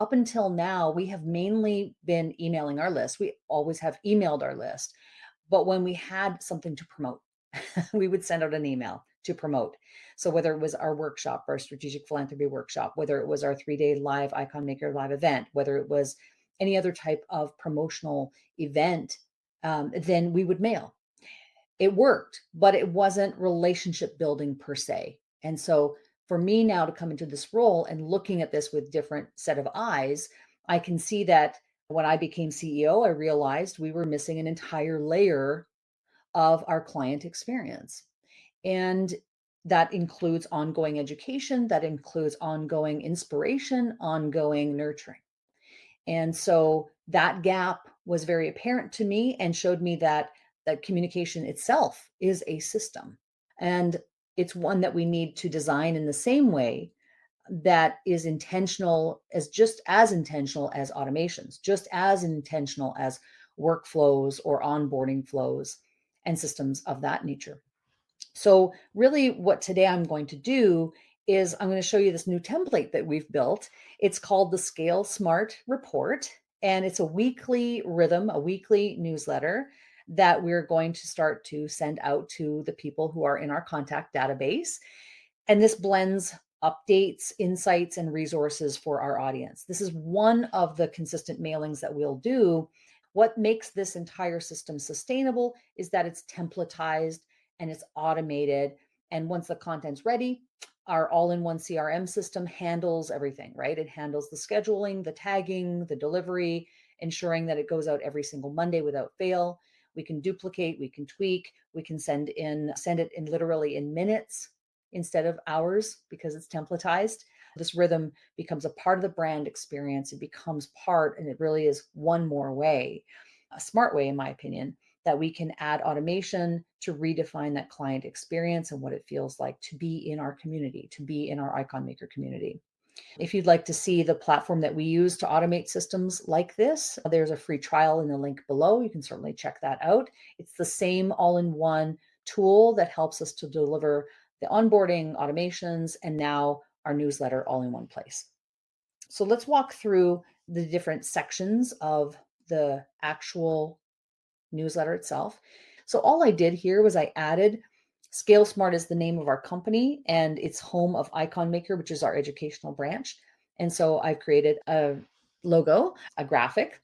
Up until now, we have mainly been emailing our list. We always have emailed our list. But when we had something to promote, we would send out an email to promote. So whether it was our workshop, our strategic philanthropy workshop, whether it was our 3-day live Icon Maker live event, whether it was any other type of promotional event, then we would mail. It worked, but it wasn't relationship building per se. And so for me now to come into this role and looking at this with different set of eyes, I can see that when I became CEO, I realized we were missing an entire layer of our client experience. And that includes ongoing education, that includes ongoing inspiration, ongoing nurturing. And so that gap was very apparent to me and showed me that communication itself is a system. And it's one that we need to design in the same way that is intentional, as just as intentional as automations, just as intentional as workflows or onboarding flows and systems of that nature. So really what today I'm going to do is I'm going to show you this new template that we've built. It's called the Scale Smart Report, and it's a weekly rhythm, a weekly newsletter that we're going to start to send out to the people who are in our contact database. And this blends updates, insights, and resources for our audience. This is one of the consistent mailings that we'll do. What makes this entire system sustainable is that it's templatized and it's automated. And once the content's ready, our all-in-one CRM system handles everything, right? It handles the scheduling, the tagging, the delivery, ensuring that it goes out every single Monday without fail. We can duplicate, we can tweak, we can send it in literally in minutes instead of hours because it's templatized. This rhythm becomes a part of the brand experience. It becomes part, and it really is one more way, a smart way, in my opinion, that we can add automation to redefine that client experience and what it feels like to be in our community, to be in our Icon Maker community. If you'd like to see the platform that we use to automate systems like this, there's a free trial in the link below. You can certainly check that out. It's the same all-in-one tool that helps us to deliver the onboarding, automations, and now our newsletter all in one place. So let's walk through the different sections of the actual newsletter itself. So all I did here was I added Scale Smart is the name of our company and it's home of Icon Maker, which is our educational branch. And so I created a logo, a graphic,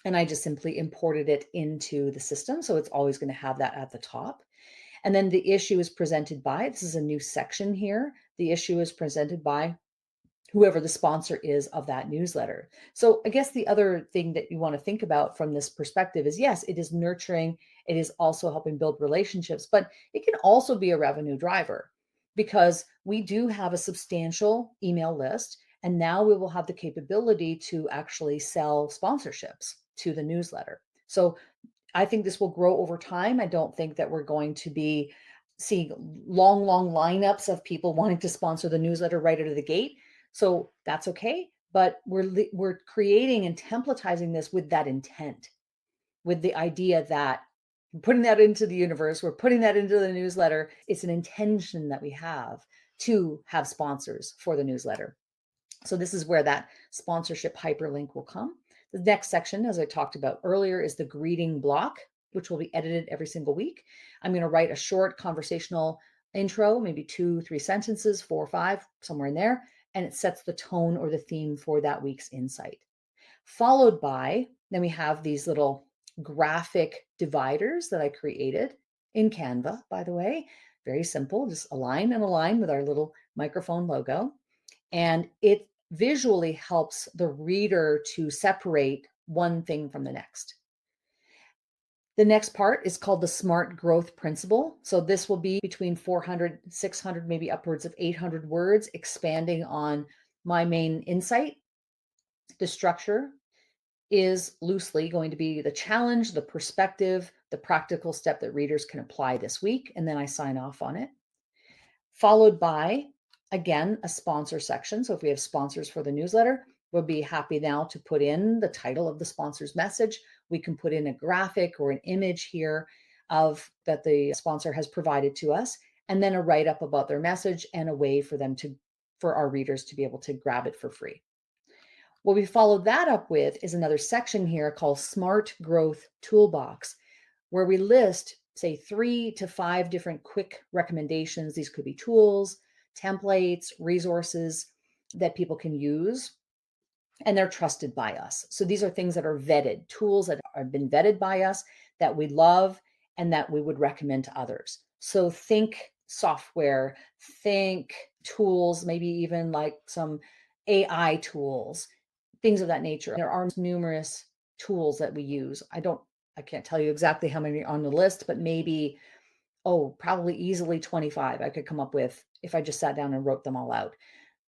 and I just simply imported it into the system. So it's always going to have that at the top. And then the issue is presented by, this is a new section here. The issue is presented by whoever the sponsor is of that newsletter. So I guess the other thing that you want to think about from this perspective is, yes, it is nurturing. It is also helping build relationships, but it can also be a revenue driver because we do have a substantial email list. And now we will have the capability to actually sell sponsorships to the newsletter. So I think this will grow over time. I don't think that we're going to be seeing long lineups of people wanting to sponsor the newsletter right out of the gate. So that's okay. But we're creating and templatizing this with that intent, with the idea that we're putting that into the universe, we're putting that into the newsletter. It's an intention that we have to have sponsors for the newsletter. So this is where that sponsorship hyperlink will come. The next section, as I talked about earlier, is the greeting block, which will be edited every single week. I'm going to write a short conversational intro, maybe 2-3 sentences, 4 or 5, somewhere in there, and it sets the tone or the theme for that week's insight. Followed by, then we have these little graphic dividers that I created in Canva, by the way. Very simple, just align and align with our little microphone logo. And it visually helps the reader to separate one thing from the next. The next part is called the SMART growth principle. So this will be between 400, 600, maybe upwards of 800 words, expanding on my main insight. The structure is loosely going to be the challenge, the perspective, the practical step that readers can apply this week, and then I sign off on it. Followed by, again, a sponsor section. So if we have sponsors for the newsletter, we'll be happy now to put in the title of the sponsor's message. We can put in a graphic or an image here of that the sponsor has provided to us, and then a write-up about their message and a way for our readers to be able to grab it for free. What we followed that up with is another section here called Smart Growth Toolbox, where we list, say, 3 to 5 different quick recommendations. These could be tools, templates, resources that people can use, and they're trusted by us. So these are things that are vetted, tools that have been vetted by us, that we love and that we would recommend to others. So think software, think tools, maybe even like some AI tools, things of that nature. There are numerous tools that we use. I can't tell you exactly how many are on the list, but maybe, probably easily 25 I could come up with if I just sat down and wrote them all out.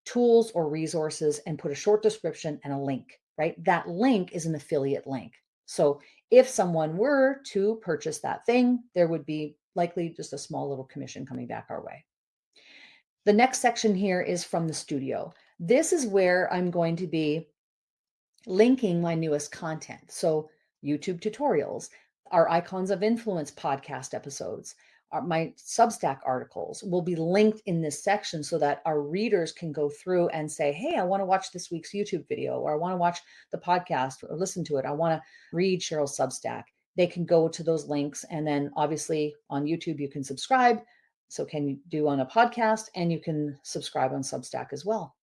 Tools or resources, and put a short description and a link, right? That link is an affiliate link. So if someone were to purchase that thing, there would be likely just a small little commission coming back our way. The next section here is from the studio. This is where I'm going to be linking my newest content. So YouTube tutorials, our Icons of Influence podcast episodes, my Substack articles will be linked in this section so that our readers can go through and say, hey, I want to watch this week's YouTube video, or I want to watch the podcast or listen to it. I want to read Sheryl's Substack. They can go to those links. And then obviously on YouTube, you can subscribe. So can you do on a podcast, and you can subscribe on Substack as well.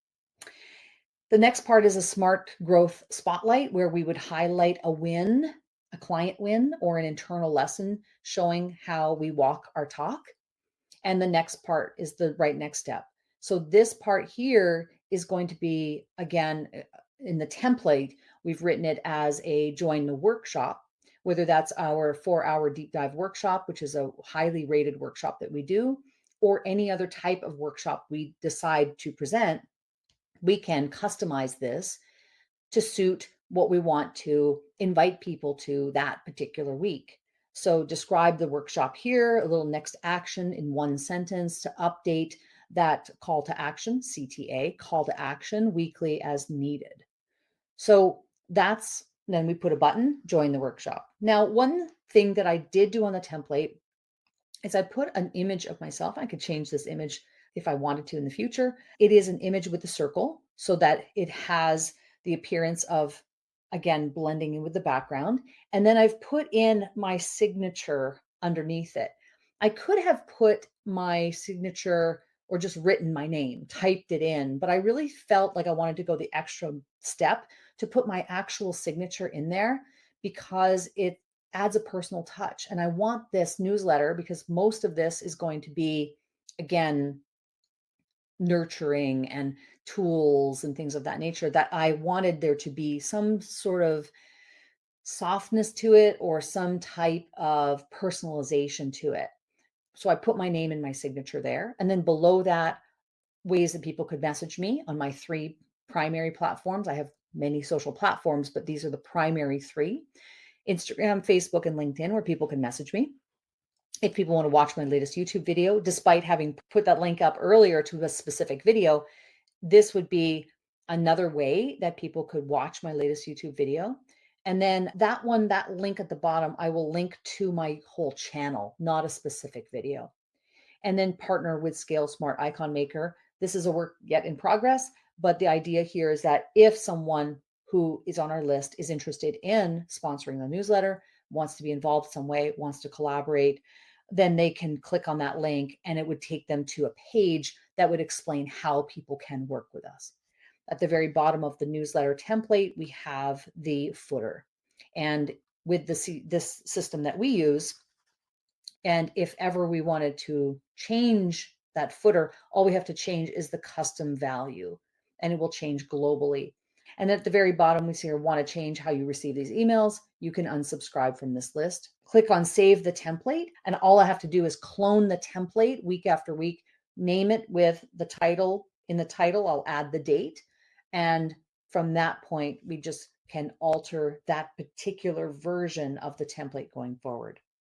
The next part is a smart growth spotlight, where we would highlight a win, a client win, or an internal lesson showing how we walk our talk. And the next part is the right next step. So this part here is going to be, again, in the template, we've written it as a join the workshop, whether that's our 4-hour deep dive workshop, which is a highly rated workshop that we do, or any other type of workshop we decide to present. We can customize this to suit what we want to invite people to that particular week. So describe the workshop here, a little next action in one sentence to update that call to action, CTA, call to action weekly as needed. So then we put a button, join the workshop. Now, one thing that I did do on the template is I put an image of myself. I could change this image if I wanted to in the future. It is an image with a circle so that it has the appearance of, again, blending in with the background. And then I've put in my signature underneath it. I could have put my signature or just written my name, typed it in, but I really felt like I wanted to go the extra step to put my actual signature in there, because it adds a personal touch. And I want this newsletter, because most of this is going to be, again, nurturing and tools and things of that nature, that I wanted there to be some sort of softness to it or some type of personalization to it. So I put my name and my signature there. And then below that, ways that people could message me on my 3 primary platforms. I have many social platforms, but these are the primary 3: Instagram, Facebook, and LinkedIn, where people can message me. If people want to watch my latest YouTube video, despite having put that link up earlier to a specific video, this would be another way that people could watch my latest YouTube video. And then that link at the bottom, I will link to my whole channel, not a specific video. And then partner with Scale Smart Icon Maker. This is a work yet in progress, but the idea here is that if someone who is on our list is interested in sponsoring the newsletter, wants to be involved some way, wants to collaborate, then they can click on that link and it would take them to a page that would explain how people can work with us. At the very bottom of the newsletter template, we have the footer. And with this system that we use, and if ever we wanted to change that footer, all we have to change is the custom value, and it will change globally. And at the very bottom, we see here, want to change how you receive these emails. You can unsubscribe from this list. Click on save the template. And all I have to do is clone the template week after week, name it with the title. In the title, I'll add the date. And from that point, we just can alter that particular version of the template going forward.